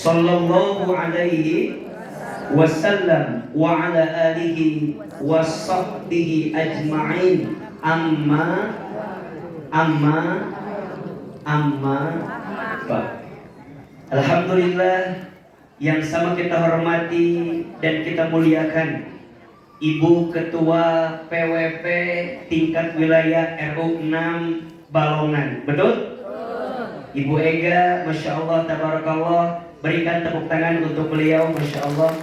sallallahu alaihi wasallam wa ala alihi washabbihi ajma'in. Amma Alhamdulillah, yang sama kita hormati dan kita muliakan Ibu Ketua PWP tingkat wilayah RU 6 Balongan. Betul? Ibu Ega, Masya Allah, Tabarakallah. Berikan tepuk tangan untuk beliau, Masya Allah.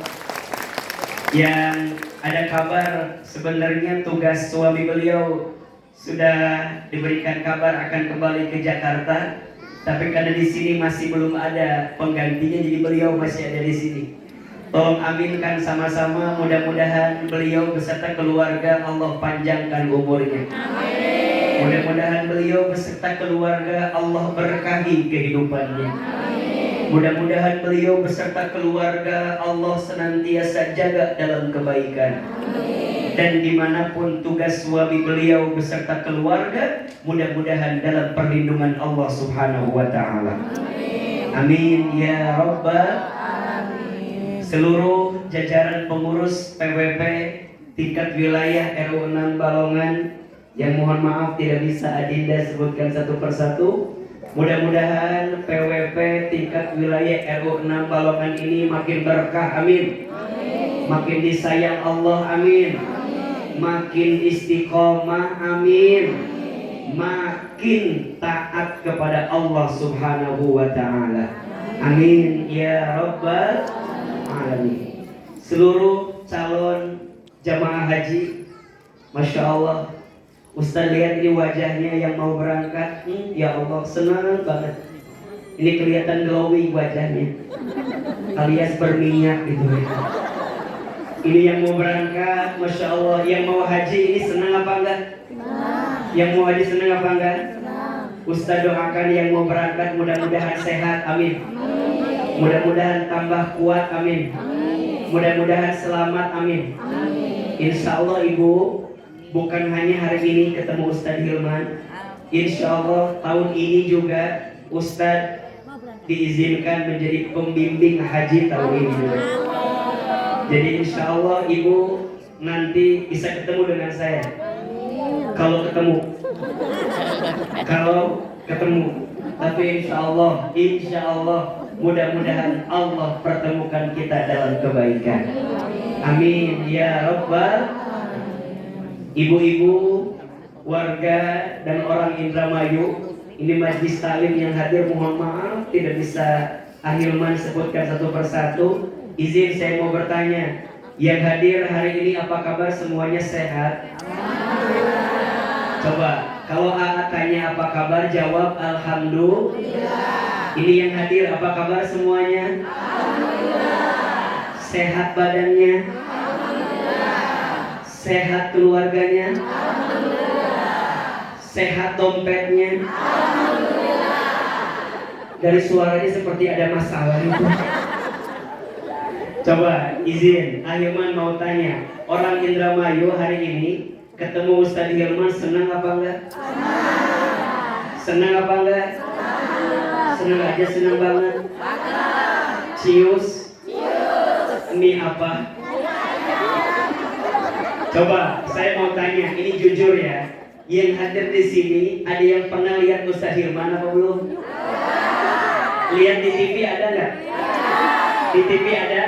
Yang ada kabar sebenarnya tugas suami beliau sudah diberikan kabar akan kembali ke Jakarta, tapi karena di sini masih belum ada penggantinya, jadi beliau masih ada di sini. Tolong aminkan sama-sama, mudah-mudahan beliau beserta keluarga Allah panjangkan umurnya. Amin. Mudah-mudahan beliau beserta keluarga Allah berkahi kehidupannya. Amin. Mudah-mudahan beliau beserta keluarga Allah senantiasa jaga dalam kebaikan. Amin. Dan dimanapun tugas suami beliau beserta keluarga, mudah-mudahan dalam perlindungan Allah Subhanahu wa Ta'ala. Amin ya Rabbal Alamin. Seluruh jajaran pengurus PWP tingkat wilayah RU 6 Balongan yang mohon maaf tidak bisa Adinda sebutkan satu persatu. Mudah-mudahan PWP tingkat wilayah RU 6 Balongan ini makin berkah, amin. Makin disayang Allah, amin. Makin istiqomah, amin. Makin taat kepada Allah Subhanahu wa Ta'ala, amin ya Rabbal Alamin. Seluruh calon jamaah haji, Masya Allah, Ustaz lihat ini wajahnya yang mau berangkat, ya Allah senang banget. Ini kelihatan glowing wajahnya, alias berminyak gitu ya. Ini yang mau berangkat, Masya Allah. Yang mau haji ini senang apa enggak? Senang. Yang mau haji senang apa enggak? Senang. Ustaz doakan yang mau berangkat mudah-mudahan sehat, amin. Amin. Mudah-mudahan tambah kuat, amin. Amin. Mudah-mudahan selamat, amin. Amin. Insya Allah Ibu, bukan hanya hari ini ketemu Ustaz Hilman, insya Allah tahun ini juga Ustaz diizinkan menjadi pembimbing haji tahun ini juga. Jadi insya Allah Ibu nanti bisa ketemu dengan saya. Kalau ketemu. Tapi insya Allah mudah-mudahan Allah pertemukan kita dalam kebaikan. Amin ya Rabbal. Ibu-ibu, warga dan orang Indramayu, ini majlis taklim yang hadir, mohon maaf tidak bisa Ahilman sebutkan satu persatu. Izin saya mau bertanya, yang hadir hari ini apa kabar, semuanya sehat? Coba, kalau A tanya apa kabar, jawab Alhamdulillah. Ini yang hadir apa kabar semuanya? Alhamdulillah. Sehat badannya? Alhamdulillah. Sehat keluarganya? Alhamdulillah. Sehat dompetnya? Alhamdulillah. Dari suaranya seperti ada masalah itu. Coba izin, Ahilman mau tanya, orang Indramayu hari ini ketemu Ustaz Hilman senang apa enggak? Senang apa enggak? Senang aja, senang banget. Cius? Ini apa? Coba saya mau tanya, ini jujur ya, yang hadir di sini ada yang pernah lihat Ustaz Hilman apa belum? Lihat di TV ada nggak? Di TV ada?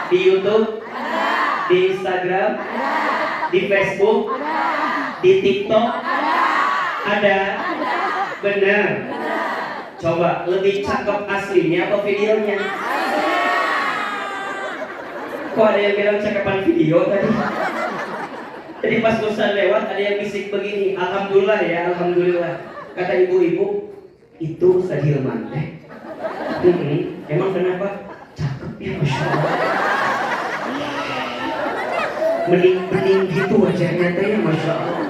Di YouTube? Ada. Di Instagram? Ada. Di Facebook? Ada. Di TikTok? Ada. Benar. Coba lebih cakep aslinya apa videonya? Kok ada yang bilang cakapan video tadi? Jadi pas Ustaz lewat ada yang bisik begini, Alhamdulillah ya, Alhamdulillah. Kata ibu-ibu, itu Ustaz Hilman. Emang kenapa? Cakep ya, Masya Allah. Bening gitu wajahnya teh, Masya Allah.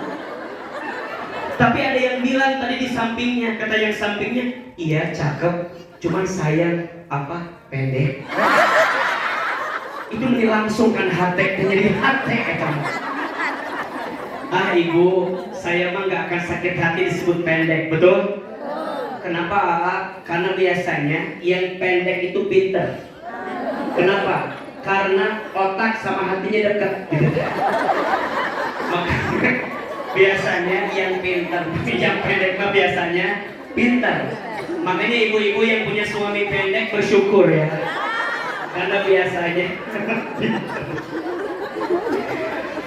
Tapi ada yang bilang tadi di sampingnya, kata yang sampingnya, iya cakep, cuman sayang apa? Pendek. Itu menilangsungkan hati, jadi hati kamu. Ibu, saya mah nggak akan sakit hati disebut pendek, betul? Kenapa AA? Karena biasanya yang pendek itu pintar. Kenapa? Karena otak sama hatinya dekat gitu. Makanya biasanya yang pintar, yang pendek mah biasanya pintar. Makanya ibu-ibu yang punya suami pendek bersyukur ya. Karena biasanya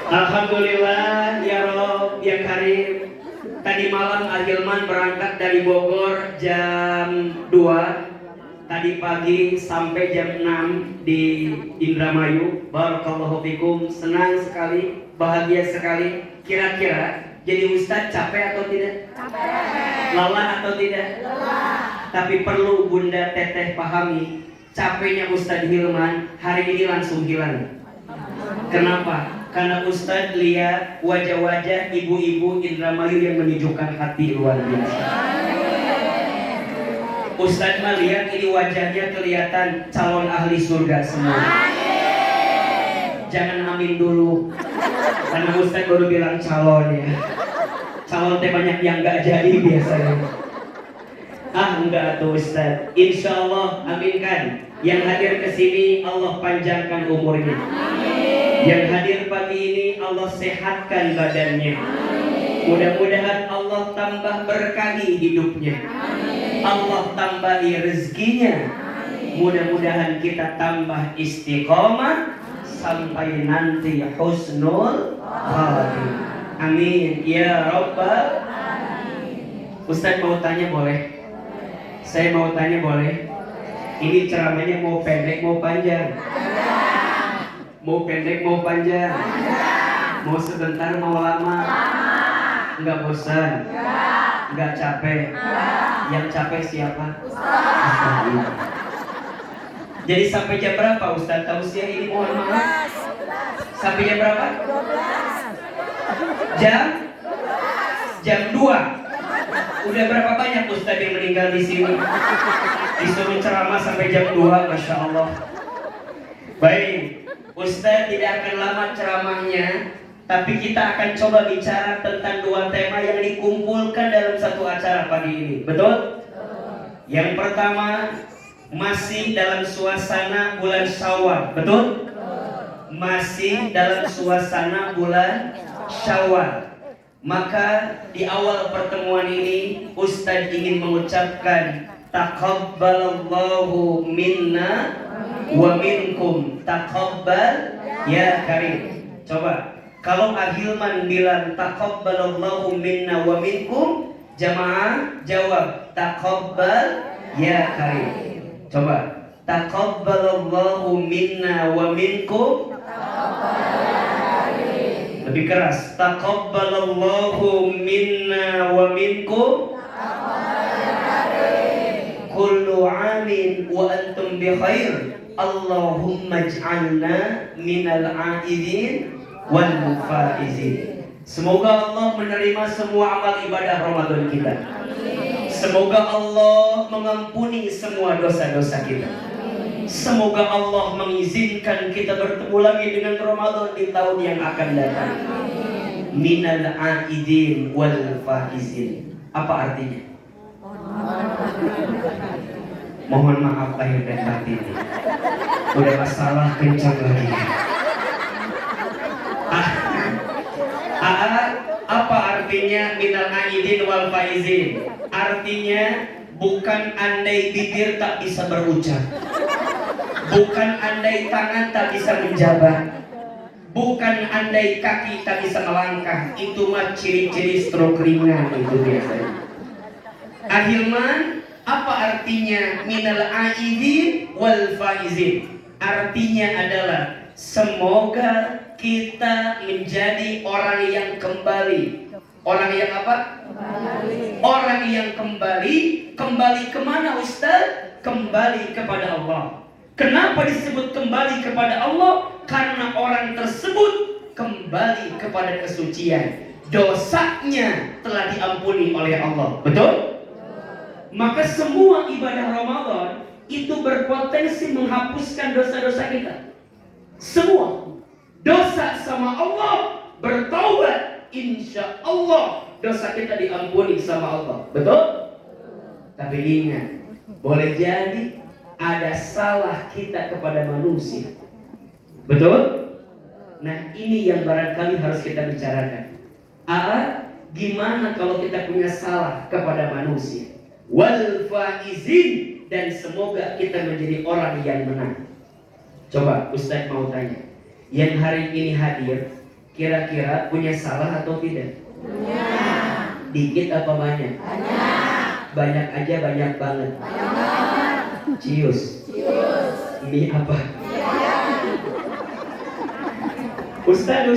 Alhamdulillah ya Rob ya Karim. Tadi malam Ahilman berangkat dari Bogor jam 2. Tadi pagi sampai jam 6 di Indramayu. Barakallahu fikum. Senang sekali, bahagia sekali. Kira-kira jadi Ustadz capek atau tidak? Capek. Lelah atau tidak? Lelah. Tapi perlu Bunda Teteh pahami, capeknya Ustadz Hilman hari ini langsung hilang. Kenapa? Karena Ustadz lihat wajah-wajah ibu-ibu Indramayu yang menunjukkan hati luar biasa. Ustadz mah lihat ini wajahnya kelihatan calon ahli surga semua. Jangan amin dulu, karena Ustadz baru bilang calon ya. Calon teh banyak yang gak jadi biasanya. Enggak tuh Ustadz. Insya Allah aminkan. Yang hadir ke sini Allah panjangkan umurnya. Yang hadir pagi ini Allah sehatkan badannya. Mudah-mudahan Allah tambah berkahi hidupnya. Allah tambahi rezekinya. Mudah-mudahan kita tambah istiqomah sampai nanti husnul khatimah. Amin ya rabbal alamin. Ustaz mau tanya boleh? Saya mau tanya boleh? Ini ceramahnya mau pendek mau panjang? Mau pendek mau panjang? Mau sebentar mau lama? Enggak bosan? Enggak capek? Yang capek siapa? Ustaz. Jadi sampai jam berapa Ustaz? Tausiah ini mohon maaf. Sampai jam berapa? Jam 2. Udah berapa banyak Ustaz yang meninggal di sini? Disuruh ceramah sampai jam 2, Masya Allah. Baik, Ustaz tidak akan lama ceramahnya, tapi kita akan coba bicara tentang 2 tema yang dikumpulkan dalam satu acara pagi ini. Betul? Yang pertama, masih dalam suasana bulan Syawal. Betul? Masih dalam suasana bulan Syawal. Maka di awal pertemuan ini Ustadz ingin mengucapkan taqabbalallahu minna wa minkum. Taqabbal ya Karim. Coba kalau Ahilman bilang taqabbalallahu minna wa minkum, jamaah jawab taqabbal ya Karim. Coba taqabbalallahu minna wa minkum. Lebih keras. Taqabbalallahu minna wa minkum. Kullu amin wa antum bi khair. Allahumma ij'alna minal a'idin wal mufaizin. Semoga Allah menerima semua amal ibadah Ramadan kita. Semoga Allah mengampuni semua dosa-dosa kita. Semoga Allah mengizinkan kita bertemu lagi dengan Ramadan di tahun yang akan datang. Minal a'idin wal faizin. Apa artinya? Mohon maaf lahir dan batin. Udah masalah kencang lagi. Apa artinya minal a'idin wal faizin? Artinya bukan andai bibir tak bisa berucap, bukan andai tangan tak bisa menjabat, bukan andai kaki tak bisa melangkah. Itu mah ciri-ciri stroke ringan itu biasanya. Ahilman, apa artinya minal aidin wal faizin? Artinya adalah semoga kita menjadi orang yang kembali. Orang yang apa? Kembali. Orang yang kembali. Kembali kemana Ustaz? Kembali kepada Allah. Kenapa disebut kembali kepada Allah? Karena orang tersebut kembali kepada kesucian. Dosanya telah diampuni oleh Allah. Betul? Maka semua ibadah Ramadan itu berpotensi menghapuskan dosa-dosa kita. Semua dosa sama Allah, bertaubat, insya Allah dosa kita diampuni sama Allah. Betul? Tapi ingat, boleh jadi ada salah kita kepada manusia. Betul? Nah, ini yang barangkali harus kita bicarakan. Gimana kalau kita punya salah kepada manusia? Wal faizin, dan semoga kita menjadi orang yang menang. Coba Ustaz mau tanya, yang hari ini hadir kira-kira punya salah atau tidak? Punya. Dikit apa banyak? Banyak. Banyak aja, banyak banget. Banyak. Cius. Ini apa? Ustaz,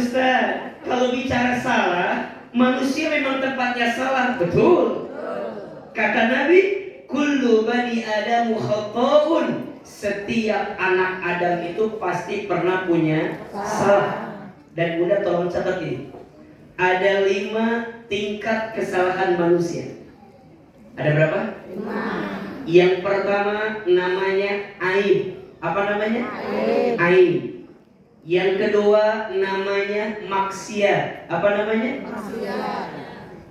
kalau bicara salah, manusia memang tempatnya salah, betul. Kata Nabi, kullu bani Adamu khata'un. Setiap anak Adam itu pasti pernah punya salah. Dan Bunda tolong catat ini. Ada 5 tingkat kesalahan manusia. Ada berapa? 5. Yang pertama namanya aib. Apa namanya? Aib. Yang kedua namanya maksiat. Apa namanya? Maksiat.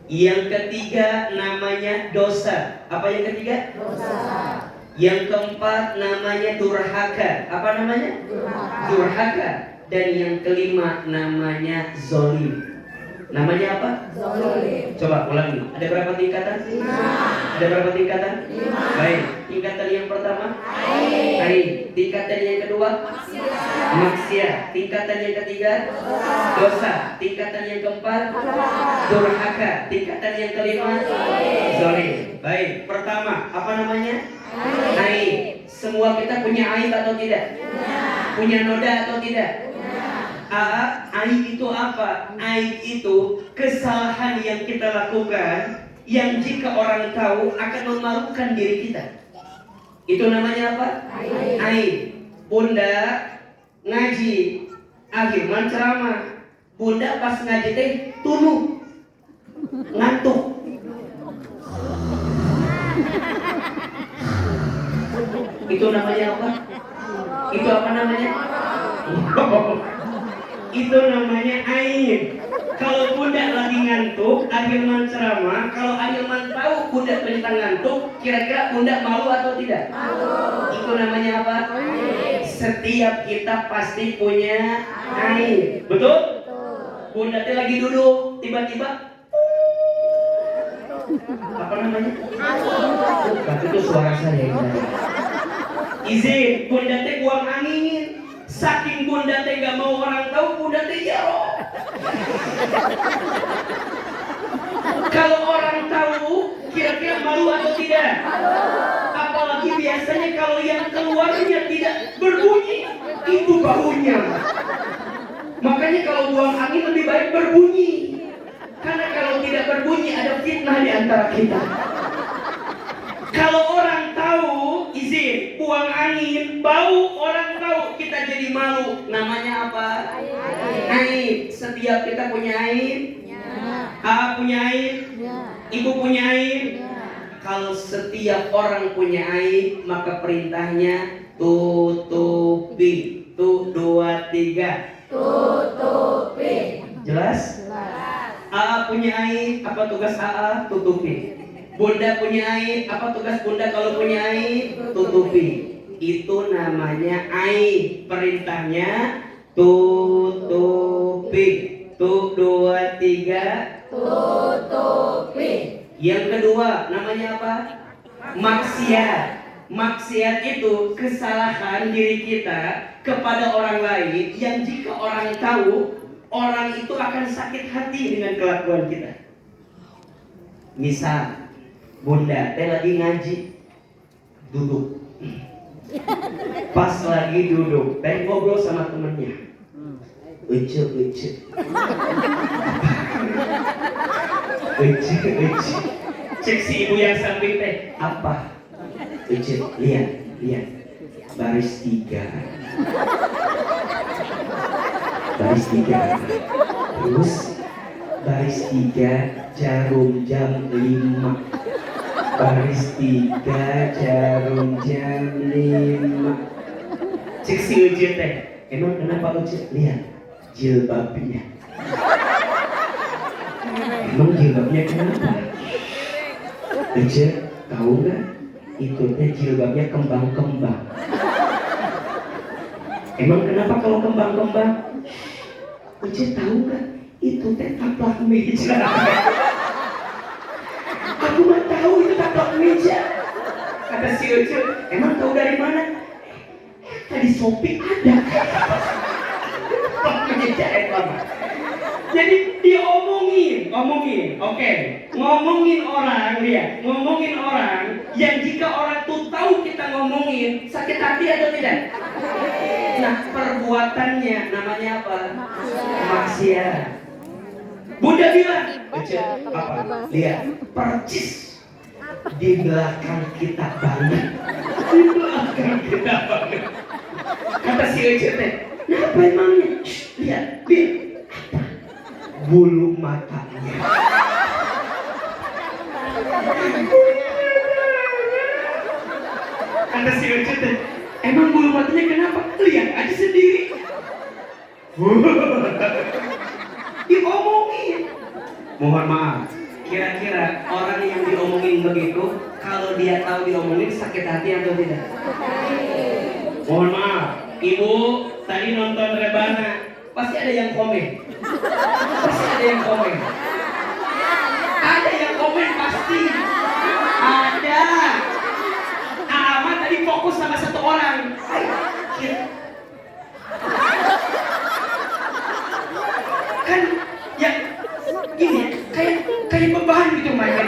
Yang ketiga namanya dosa. Apa yang ketiga? Dosa. Yang keempat namanya durhaka. Apa namanya? Durhaka. Dan yang kelima namanya zolim. Namanya apa? Zolim. Coba ulangi. Ada berapa tingkatan? 5. Ada berapa tingkatan? 5. Baik. Tingkatan yang pertama? Aib. Tingkatan yang kedua? Maksiat. Tingkatan yang ketiga? Dosa. Tingkatan yang keempat? Durhaka. Tingkatan yang kelima? Zolim. Baik. Pertama, apa namanya? Aib. Semua kita punya aib atau tidak? Punya noda atau tidak? Aib itu apa? Aib itu kesalahan yang kita lakukan yang jika orang tahu akan memalukan diri kita. Itu namanya apa? Aib. Bunda ngaji, akhirnya ceramah. Bunda pas ngaji teh tunduk, ngantuk. Itu namanya apa? Itu apa namanya? Itu namanya aib. Kalau Bunda lagi ngantuk, Ahilman ceramah, kalau Ahilman tahu Bunda ternyata ngantuk, kira-kira Bunda malu atau tidak? Malu. Itu namanya apa? Aib. Setiap kita pasti punya aib. Betul? Bunda teh lagi duduk, tiba-tiba apa namanya? Bukan, itu suara saya. Izin, Bunda teh buang angin. Saking Bunda teh gak mau orang tahu, Bunda teh jaro. Kalau orang tahu, kira-kira malu atau tidak? Apalagi biasanya kalau yang keluarnya tidak berbunyi, itu baunya. Makanya kalau buang angin lebih baik berbunyi. Karena kalau tidak berbunyi ada fitnah di antara kita. Kalau orang tahu, izin, buang angin, bau, orang tahu, kita jadi malu. Namanya apa? Aib. Setiap kita punya aib. Punya aib. Ibu punya aib. Kalau setiap orang punya aib, maka perintahnya tutupi. 1, 2, 3. Tutupi. Jelas? Punya aib, apa tugas tutupi. Bunda punya aib, apa tugas Bunda kalau punya aib? Tutupi. Itu namanya aib. Perintahnya tutupi. 1, 2, 3. Tutupi. Yang kedua namanya apa? Maksiat. Maksiat itu kesalahan diri kita kepada orang lain yang jika orang tahu, orang itu akan sakit hati dengan kelakuan kita. Misal Bunda teh lagi ngaji, duduk. Pas lagi duduk, teh ngobrol sama temennya. Ece. Cek si ibu yang samping teh, apa? Ece, lihat. Baris 3. Terus baris 3 jarum jam 5. Baris 3 jarum jam 5. Cek si Uci teh, emang kenapa Uci? Lihat jilbabnya. Emang jilbabnya kenapa? Uci, Tahu nggak? Itu teh jilbabnya kembang-kembang. Emang kenapa kalau kembang-kembang? Uce tahu nggak? Itu teh taplak meja. Aku mah tahu itu taplak meja. Kata si Uce, emang tahu dari mana? Tadi Shopee ada. Taplak meja lama. Jadi dia ngomongin, oke. Ngomongin orang, lihat, ngomongin orang yang jika orang tuh tahu kita ngomongin, sakit hati atau tidak? Nah, perbuatannya namanya apa? Maksiat. Bunda bilang, apa? Lihat, percis di belakang kita banget. Di belakang kita banget. Kata si Ece teh, kenapa emangnya? Lihat, apa? Bulu matanya. Kata si Ece teh, emang bulu matanya kenapa? Lihat aja sendiri. Diomongin. Mohon maaf, kira-kira orang yang diomongin begitu, kalau dia tahu diomongin sakit hati atau tidak? Mohon maaf, ibu tadi nonton Rebana, pasti ada yang komen. Pasti ada yang komen. Ada yang komen pasti. Ada. Ahmad tadi fokus sama satu orang. Kan ya gini, kayak beban gitu mainnya.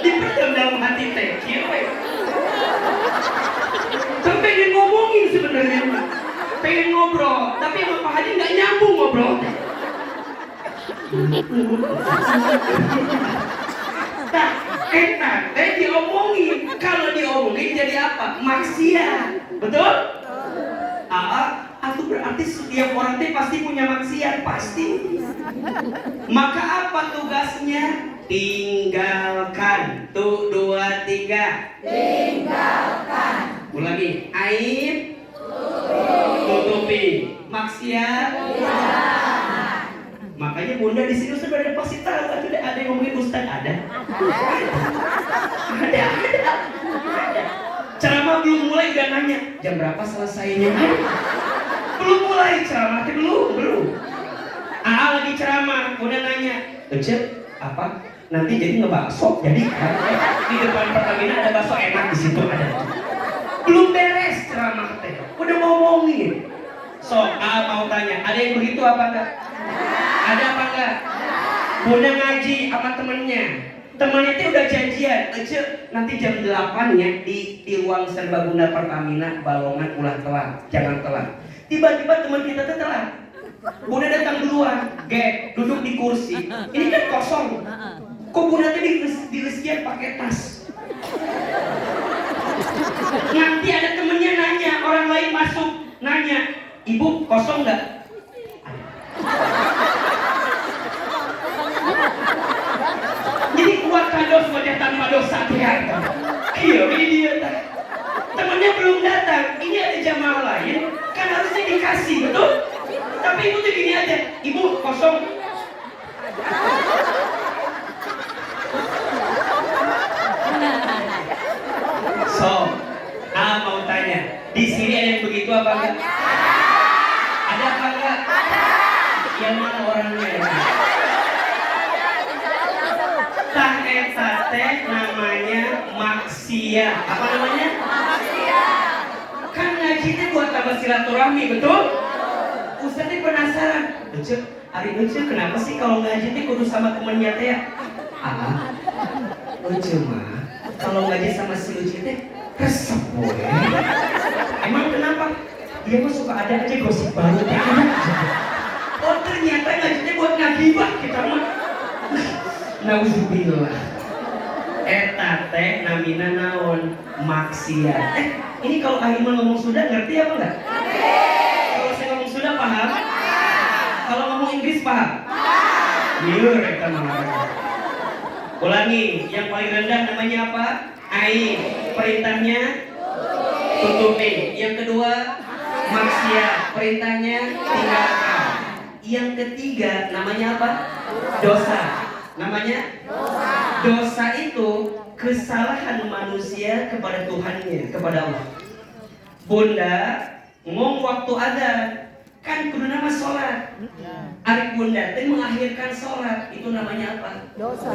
Dipendam dalam hati teh, sampai dia ngomongin sebenarnya, pengen ngobrol, tapi sama Pak Haji nggak nyambung ngobrol. Nah, enak, diomongin, kalau diomongin jadi apa? Maksiat, betul? Itu berarti setiap orang teh pasti punya maksiat, pasti. Maka apa tugasnya? Tinggalkan. Tuh 2, 3. Tinggalkan. Ulangi. Aib tutupi. Maksiat tinggalkan. Makanya Bunda di sini sebenarnya pasti tahu kan, tidak ada yang ngomongin Ustaz, ada. Ada. Ceramah belum mulai udah nanya jam berapa selesainya. Belum mulai ceramah, belum. Lagi ceramah, udah nanya, Ece, apa? Nanti jadi ngebakso, jadi di depan Pertamina ada bakso enak di situ ada. Belum beres ceramah teh, udah ngomongin. Mau tanya, ada yang begitu apa enggak? Ada apa enggak? Bunda ngaji sama temennya itu udah janjian, Ece, nanti jam 8 ya di ruang serbaguna Pertamina Balongan ulah telat, jangan telat. Tiba-tiba teman kita tuh telat. Bunda datang duluan, duduk di kursi. Ini kan kosong. Kok Bunda tuh di reskian pakai tas? Nanti ada temennya nanya, orang lain masuk nanya, Ibu kosong nggak? Jadi kuat kados wajah tanpa dosa ternyata. Iya, ini dia. Temennya belum datang, ini ada jamaah lain, kan harusnya dikasih, betul? Tapi ibu tuh gini aja, Ibu kosong. Mau tanya, di sini ada yang begitu apa enggak? Ada apa enggak? Yang mana orangnya? Teh namanya maksiat. Apa namanya? Maksiat. Kan ngaji itu buat tambah silaturahmi, betul? Ustaz penasaran. Ari kenapa sih kalau ngaji itu kudu sama temennya teh? Mah kalau ngaji sama si Uci teh resep boy. Emang kenapa? Dia mah suka ada aja gosip baru teh. Oh ternyata ngajinya buat ngagibah kita mah. Nauzubillah. Eta teh namina naon? Maksiat. Ini kalau Ahilman ngomong sudah ngerti apa enggak? Ngerti. Kalau saya ngomong sudah paham? Kalau ngomong Inggris paham? Liur eta mah. Ulangi, yang paling rendah namanya apa? Aib. Perintahnya tutupi. Yang kedua, maksiat, perintahnya tinggalkan. Yang ketiga namanya apa? Dosa. Namanya dosa itu kesalahan manusia kepada Tuhannya, kepada Allah. Bunda ngomong waktu ada kan kudu nama sholat. Ari bunda teh mengakhirkan sholat, itu namanya apa? Dosa.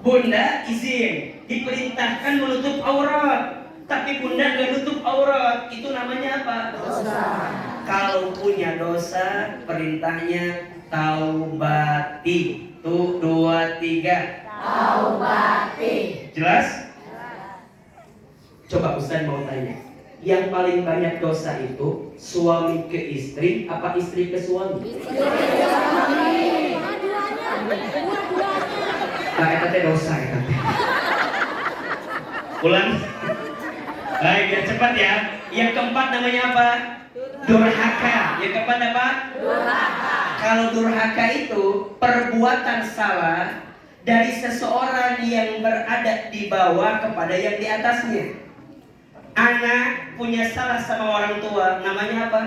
Bunda izin diperintahkan menutup aurat, tapi bunda nggak nutup aurat, itu namanya apa? Dosa. Kalau punya dosa, perintahnya taubati. Tuh 2, 3. Taubati. Jelas? Coba Ustaz mau tanya, yang paling banyak dosa itu suami ke istri apa istri ke suami? Istri ke suami. Nah, itu teh dosa ya. Ulang. Baik, biar cepat ya. Yang keempat namanya apa? Durhaka. Yang keempat apa? Durhaka. Kalau durhaka itu perbuatan salah dari seseorang yang berada di bawah kepada yang di atasnya. Anak punya salah sama orang tua, namanya apa?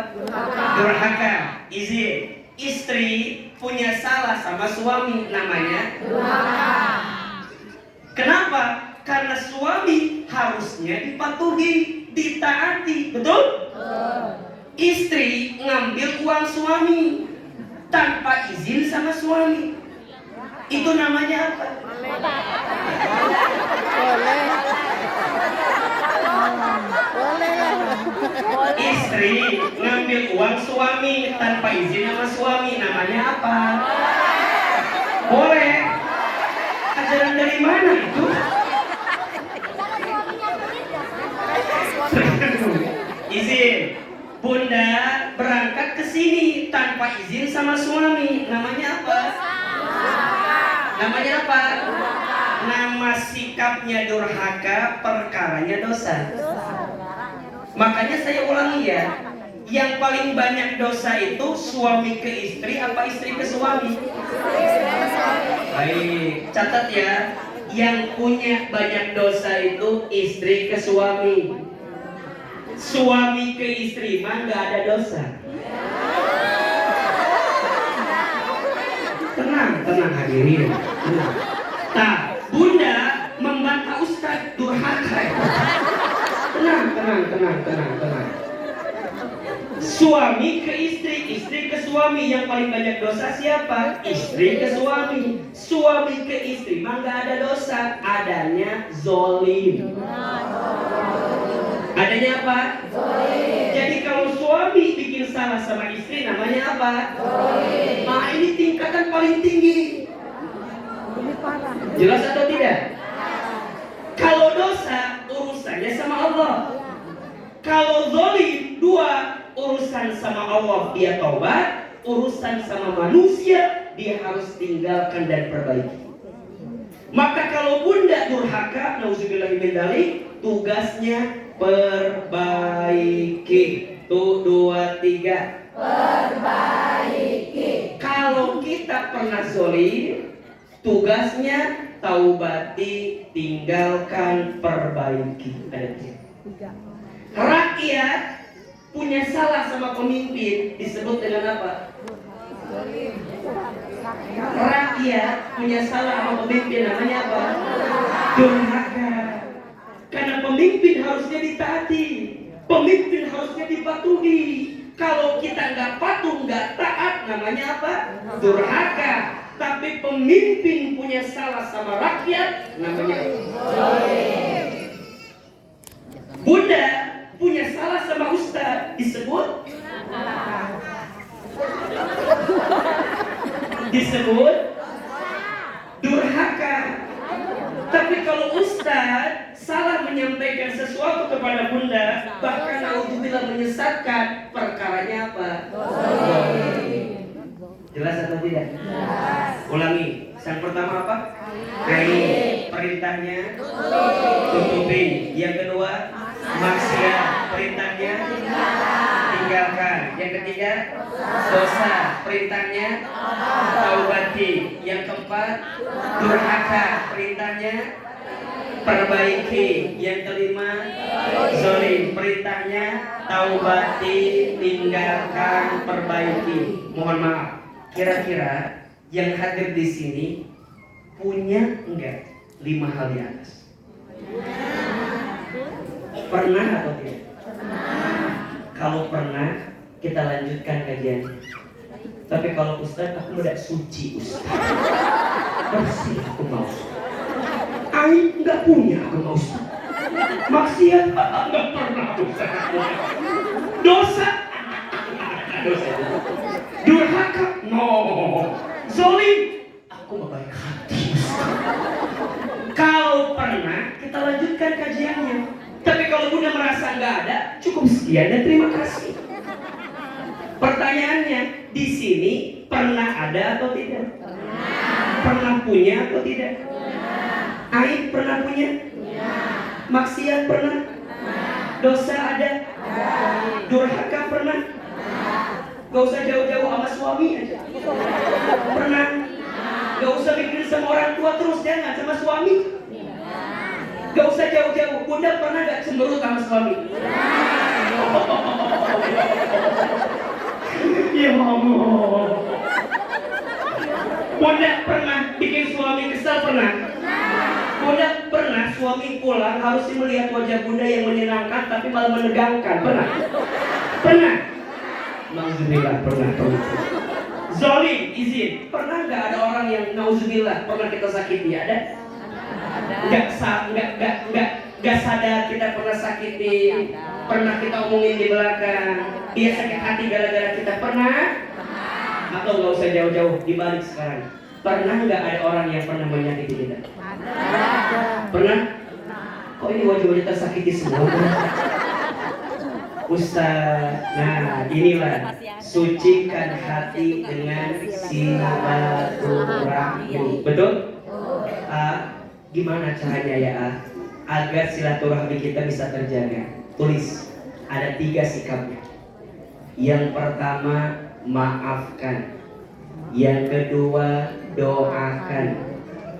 Durhaka. Izin. Istri punya salah sama suami, namanya durhaka. Kenapa? Karena suami harusnya dipatuhi, ditaati, betul? Istri ngambil uang suami tanpa izin sama suami, itu namanya apa? Istri ngambil uang suami tanpa izin sama suami, namanya apa? Boleh. Ajaran dari mana itu? Izin. Bunda berangkat ke sini tanpa izin sama suami, namanya apa? Namanya apa? Nama sikapnya durhaka, perkaranya dosa. Makanya saya ulangi ya, yang paling banyak dosa itu suami ke istri apa istri ke suami? Baik, catat ya, yang punya banyak dosa itu istri ke suami. Suami ke istri mah nggak ada dosa. Tenang hadirin. Nah, bunda membantah Ustadz durhaka. Tenang. Suami ke istri, istri ke suami, yang paling banyak dosa siapa? Istri ke suami. Suami ke istri mah nggak ada dosa, adanya zolim. Adanya apa? Zolim. Jadi kalau suami bikin salah sama istri, namanya apa? Zolim. Nah, ini tingkatan paling tinggi. Jelas atau tidak? Kalau dosa, urusannya sama Allah. Kalau zolim, 2, urusan sama Allah dia taubat, urusan sama manusia dia harus tinggalkan dan perbaiki. Maka kalau bunda durhaka, nauzubillahi min dzalik, tugasnya perbaiki. Tuh 2, 3. Perbaiki. Kalau kita pernah zolim, tugasnya taubati, tinggalkan, perbaiki. Rakyat punya salah sama pemimpin disebut dengan apa? Rakyat punya salah sama pemimpin namanya apa? Durhaka. Karena pemimpin harusnya ditaati, pemimpin harusnya dipatuhi. Kalau kita nggak patuh, nggak taat, namanya apa? Durhaka. Tapi pemimpin punya salah sama rakyat, namanya Bunda punya salah sama ustaz, disebut durhaka. Tapi kalau ustaz salah menyampaikan sesuatu kepada bunda, bahkan naudzubillah menyesatkan, perkaranya apa? Jelas atau tidak? Ulangi. Yang pertama apa? Kain. Perintahnya tutupi. Yang kedua maksiat. Perintahnya tinggalkan. Yang ketiga dosa. Perintahnya taubati. Yang keempat durhaka. Perintahnya perbaiki. Yang kelima, zolim. Perintahnya taubati, tinggalkan, perbaiki. Mohon maaf, kira-kira yang hadir di sini punya enggak 5 hal di atas? Pernah atau tidak? Kalau pernah, kita lanjutkan kajian. Tapi kalau Ustaz, aku udah suci Ustaz, bersih aku mau. Aib nggak punya aku mau Ustaz. Maksiat nggak pernah Ustaz. Dosa, dosa. Durhaka, no. Zolim, aku baik hati Ustaz. Kalau pernah, kita lanjutkan kajiannya. Tapi kalau Bunda merasa nggak ada, cukup sekian dan terima kasih. Pertanyaannya, di sini pernah ada atau tidak? Pernah punya atau tidak? Aib pernah punya? Maksiat pernah? Dosa ada? Durhaka pernah? Gak usah jauh-jauh sama suami aja. Pernah? Gak usah mikirin sama orang tua terus, jangan sama suami. Gak usah jauh-jauh. Bunda pernah gak cemberut sama suami? Ya Allah. Bunda pernah bikin suami kesal? Pernah? Bunda pernah suami pulang harus melihat wajah Bunda yang menyenangkan tapi malah menegangkan? Pernah? Pernah? Nauzubillah, pernah. Zolim, izin. Pernah nggak ada orang yang nauzubillah pernah kita sakiti? Ada? Nggak sadar kita pernah sakiti, pernah kita omongin di belakang, dia sakit hati gara-gara kita. Pernah? Atau nggak usah jauh-jauh, dibalik sekarang, pernah nggak ada orang yang pernah menyakiti kita? Pernah? Kok ini wajah-wajah tersakiti semua? Ustaz, nah inilah sucikan hati dengan silaturahmi. Betul? Gimana caranya ya agar silaturahmi kita bisa terjaga? Tulis, ada 3 sikapnya. Yang pertama, maafkan. Yang kedua, doakan.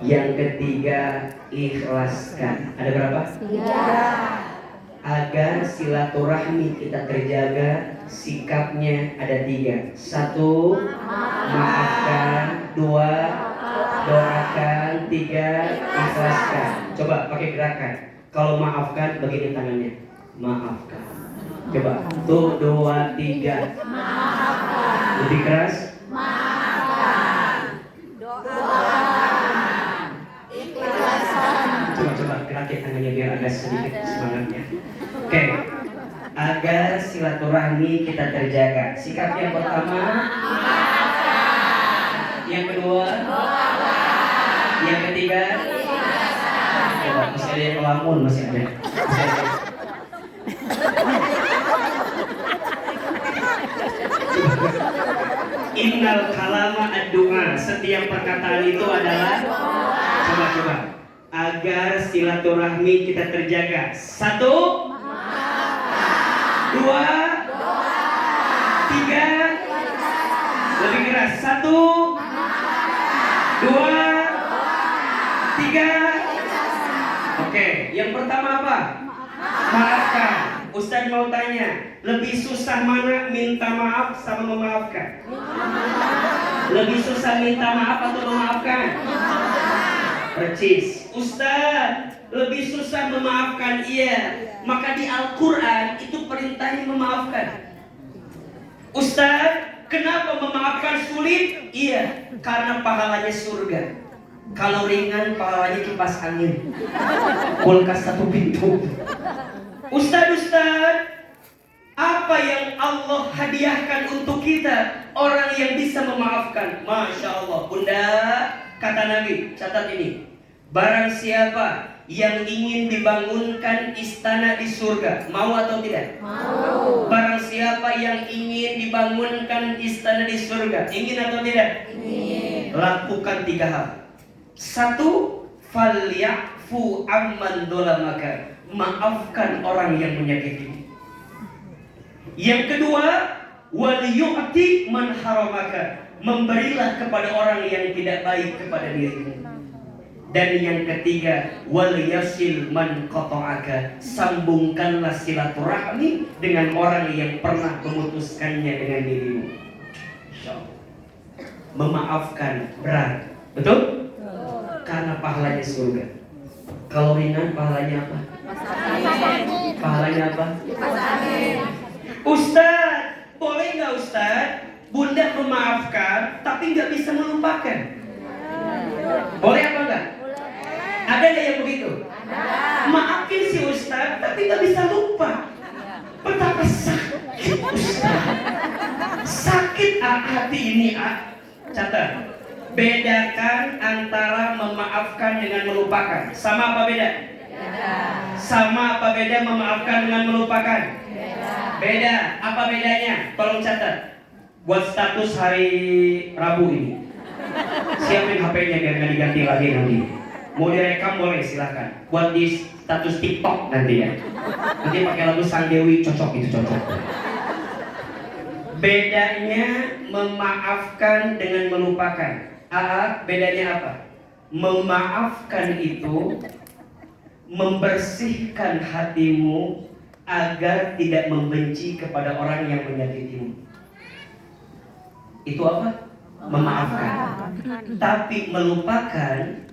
Yang ketiga, ikhlaskan. Ada berapa? 3. Agar silaturahmi kita terjaga, sikapnya ada 3. 1, maafkan. 2, doakan. 3, ikhlaskan. Coba pakai gerakan. Kalau maafkan, begini tangannya. Maafkan. Coba. 1, 2, 3. Maafkan. Lebih keras. Maafkan. Doakan. Ikhlaskan. Coba gerakin tangannya biar agak sedikit semangatnya. Oke. Agar silaturahmi kita terjaga. Sikap yang pertama, yang kedua, yang ketiga, masih ada yang melamun, masih ada. Innal kalama ad-du'a. Setiap perkataan itu adalah coba agar silaturahmi kita terjaga. 1, 2, 3, lebih keras. 1, 2, 3. Oke, yang pertama apa? Maafkan. Ustaz mau tanya, lebih susah mana minta maaf sama memaafkan? Lebih susah minta maaf atau memaafkan? Percis. Ustaz, lebih susah memaafkan. Iya. Maka di Al-Quran itu perintahnya memaafkan. Ustaz, kenapa memaafkan sulit? Iya, karena pahalanya surga. Kalau ringan, pahalanya kipas angin, kulkas 1 pintu. Ustaz, apa yang Allah hadiahkan untuk kita? Orang yang bisa memaafkan. Masya Allah. Bunda, kata Nabi, catat ini. Barang siapa yang ingin dibangunkan istana di surga, mau atau tidak? Mau. Barang siapa yang ingin dibangunkan istana di surga, ingin atau tidak? Ingin. Lakukan 3 hal. 1, falyafu amman dolamaka. Maafkan orang yang menyakiti. Yang kedua, waliyu'ti man haramaka. Memberilah kepada orang yang tidak baik kepada dirimu. Dan yang ketiga, wal yasil man qata'aka, sambungkanlah silaturahmi dengan orang yang pernah memutuskannya dengan dirimu. Insyaallah. Memaafkan berat, betul? Karena pahalanya surga. Kalau ringan pahalanya apa? Pahalanya apa? Ustaz, boleh nggak Ustaz? Bunda memaafkan tapi nggak bisa melupakan. Boleh apa enggak? Ada nggak yang begitu? Maafin si Ustaz tapi nggak bisa lupa. Betapa sakit Ustaz. Sakit hati ini. Catat. Bedakan antara memaafkan dengan melupakan. Sama apa beda? Sama apa beda memaafkan dengan melupakan? Beda. Apa bedanya? Tolong catat. Buat status hari Rabu ini. Siapin HP-nya biar nggak diganti lagi nanti. Mau direkam boleh silahkan. Buat di status TikTok nanti ya. Nanti pakai lagu Sang Dewi cocok itu cocok. Bedanya memaafkan dengan melupakan. Bedanya apa? Memaafkan itu membersihkan hatimu agar tidak membenci kepada orang yang menyakitimu. Itu apa? Memaafkan. Tapi melupakan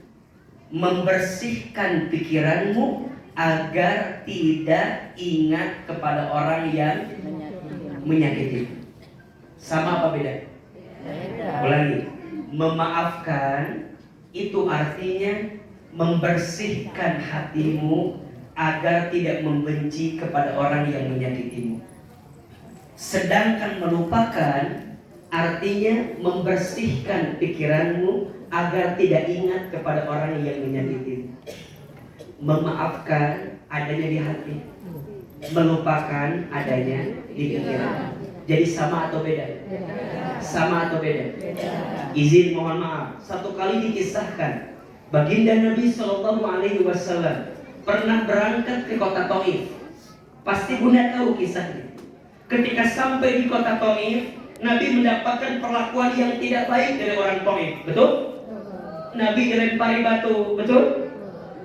membersihkan pikiranmu agar tidak ingat kepada orang yang menyakitimu. Sama apa beda? Ulangi. Memaafkan itu artinya membersihkan hatimu agar tidak membenci kepada orang yang menyakitimu. Sedangkan melupakan artinya membersihkan pikiranmu agar tidak ingat kepada orang yang menyakitimu. Memaafkan adanya di hati, melupakan adanya di pikiran. Jadi sama atau beda? Sama atau beda? Izin mohon maaf. Satu kali dikisahkan baginda Nabi SAW pernah berangkat ke kota Taif. Pasti Bunda tahu kisahnya. Ketika sampai di kota Taif, Nabi mendapatkan perlakuan yang tidak baik dari orang Taif. Betul? Nabi dilempari batu. Betul?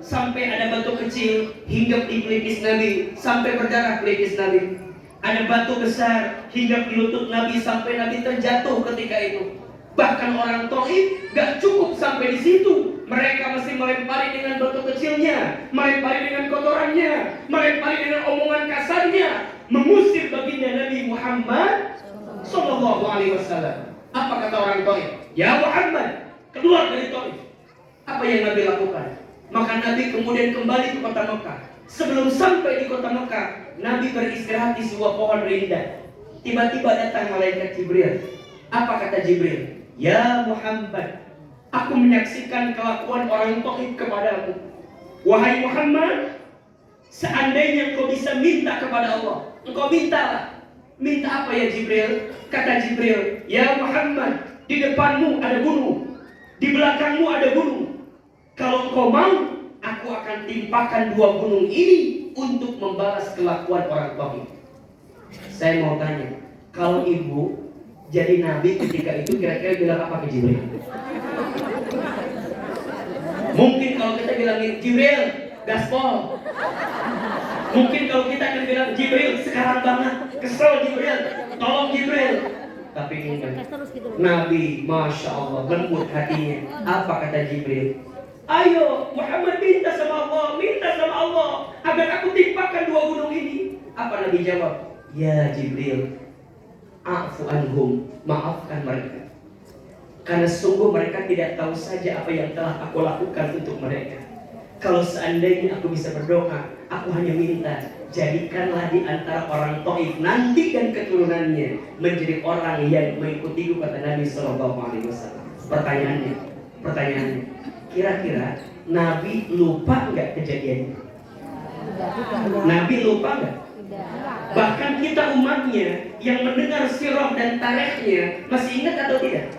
Sampai ada batu kecil hinggap di pelipis Nabi, sampai berdarah pelipis Nabi. Ada batu besar hinggap di lutut Nabi sampai Nabi terjatuh ketika itu. Bahkan orang Taif gak cukup sampai di situ. Mereka masih melempari dengan batu kecilnya, melempari dengan kotorannya, melempari dengan omongan kasarnya, mengusir baginda Nabi Muhammad Sallallahu Alaihi Wasallam. Apa kata orang Taif? Ya Muhammad, keluar dari Taif. Apa yang Nabi lakukan? Maka Nabi kemudian kembali ke kota Mekah. Sebelum sampai di kota Mekah, Nabi beristirahat di sebuah pohon rindang. Tiba-tiba datang malaikat Jibril. Apa kata Jibril? Ya Muhammad, aku menyaksikan kelakuan orang Taif kepadamu. Wahai Muhammad, seandainya engkau bisa minta kepada Allah, engkau mintalah. Minta apa ya Jibril? Kata Jibril, ya Muhammad, di depanmu ada gunung, di belakangmu ada gunung. Kalau engkau mau, aku akan timpakan dua gunung ini untuk membalas kelakuan orang Taif. Saya mau tanya, kalau ibu jadi nabi ketika itu kira-kira bilang apa ke Jibril? Mungkin kalau kita bilang Jibril, gaspol. Mungkin kalau kita akan bilang Jibril, sekarang banget, kesel Jibril, tolong Jibril. Tapi enggak. Nabi, Masya Allah, lembut hatinya. Apa kata Jibril? Ayo Muhammad minta sama Allah agar aku timpakan dua gunung ini. Apa Nabi jawab? Ya Jibril, a'fu anhum, maafkan mereka. Karena sungguh mereka tidak tahu saja apa yang telah aku lakukan untuk mereka. Kalau seandainya aku bisa berdoa, aku hanya minta, jadikanlah di antara orang Taif nanti dan keturunannya menjadi orang yang mengikuti kata Nabi Sallallahu Alaihi Wasallam. Pertanyaannya, kira-kira Nabi lupa nggak kejadiannya? Nabi lupa nggak? Bahkan kita umatnya yang mendengar sirah dan tarikhnya masih ingat atau tidak?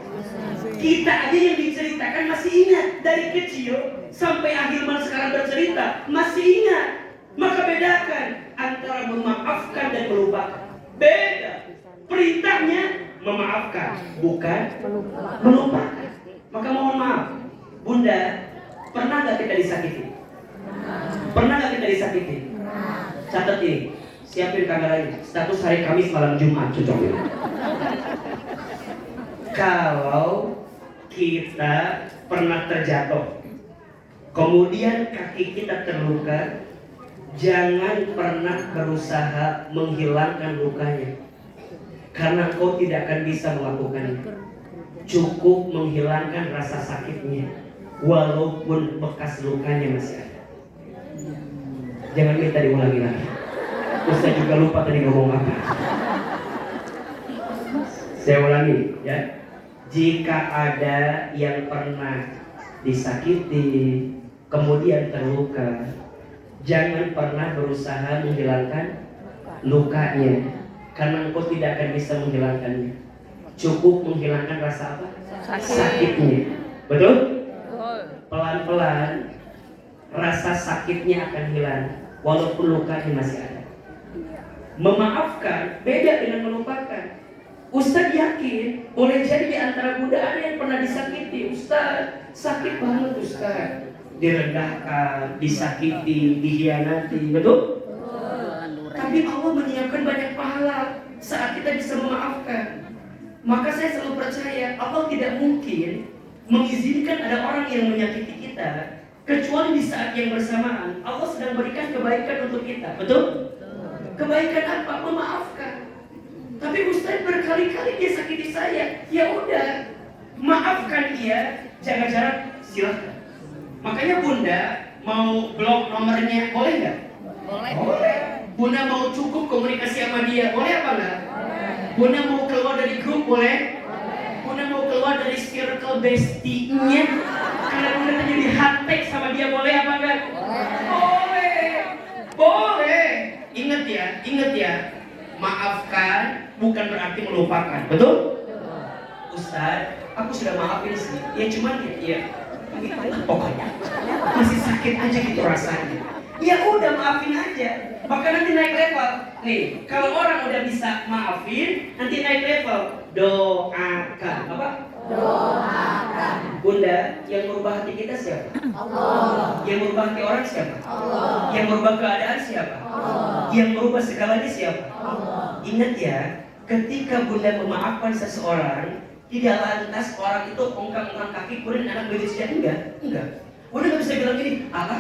Kita aja yang diceritakan masih ingat. Dari kecil sampai akhirman sekarang bercerita masih ingat. Maka bedakan antara memaafkan dan melupakan. Beda. Perintahnya memaafkan, bukan melupakan. Maka mohon maaf Bunda, Pernah nggak kita disakiti? Pernah nggak kita disakiti? Catat ini, siapin kameranya. Status hari Kamis malam Jumat, cocok ini. Kalau kita pernah terjatuh, kemudian kaki kita terluka, jangan pernah berusaha menghilangkan lukanya, karena engkau tidak akan bisa melakukannya. Cukup menghilangkan rasa sakitnya, walaupun bekas lukanya masih ada. Jangan minta diulangi lagi. Ustaz juga lupa tadi ngomong apa. Saya ulangi ya. Jika ada yang pernah disakiti, kemudian terluka, jangan pernah berusaha menghilangkan lukanya, karena engkau tidak akan bisa menghilangkannya. Cukup menghilangkan rasa apa? Sakitnya. Betul? Pelan-pelan rasa sakitnya akan hilang, walaupun lukanya masih ada. Memaafkan beda dengan melupakan. Ustadz yakin boleh jadi di antara Bunda ada yang pernah disakiti. Ustadz, sakit banget Ustadz. Direndahkan, disakiti, dikhianati, betul? Tapi Allah menyiapkan banyak pahala saat kita bisa memaafkan. Maka saya selalu percaya Allah tidak mungkin mengizinkan ada orang yang menyakiti kita kecuali di saat yang bersamaan Allah sedang berikan kebaikan untuk kita, betul? Kebaikan apa? Memaafkan. Tapi Ustaz berkali-kali dia sakiti saya. Ya udah, maafkan dia, jaga jarak, silahkan. Makanya Bunda mau blok nomornya, boleh nggak? Boleh. Bunda mau cukup komunikasi sama dia, boleh apa nggak? Bunda mau keluar dari grup, boleh? Bunda mau keluar dari circle bestie-nya, karena Bunda jadi hati sama dia, boleh apa nggak? Boleh. Boleh. Ingat ya, maafkan bukan berarti melupakan, betul? Ustaz, aku sudah maafin sih. Ya cuman ya pokoknya masih sakit aja gitu rasanya. Ya udah maafin aja. Maka nanti naik level. Nih, kalau orang udah bisa maafin, nanti naik level. Doakan. Apa? Doakan. Bunda, yang merubah hati kita siapa? Allah. Yang merubah hati orang siapa? Allah. Yang merubah keadaan siapa? Allah. Yang merubah segalanya siapa? Allah. Ingat ya, ketika Bunda memaafkan seseorang, tidak lantas orang itu ongkang-ongkang kaki kemudian anak begitu saja, enggak. Bunda nggak bisa bilang gini, Allah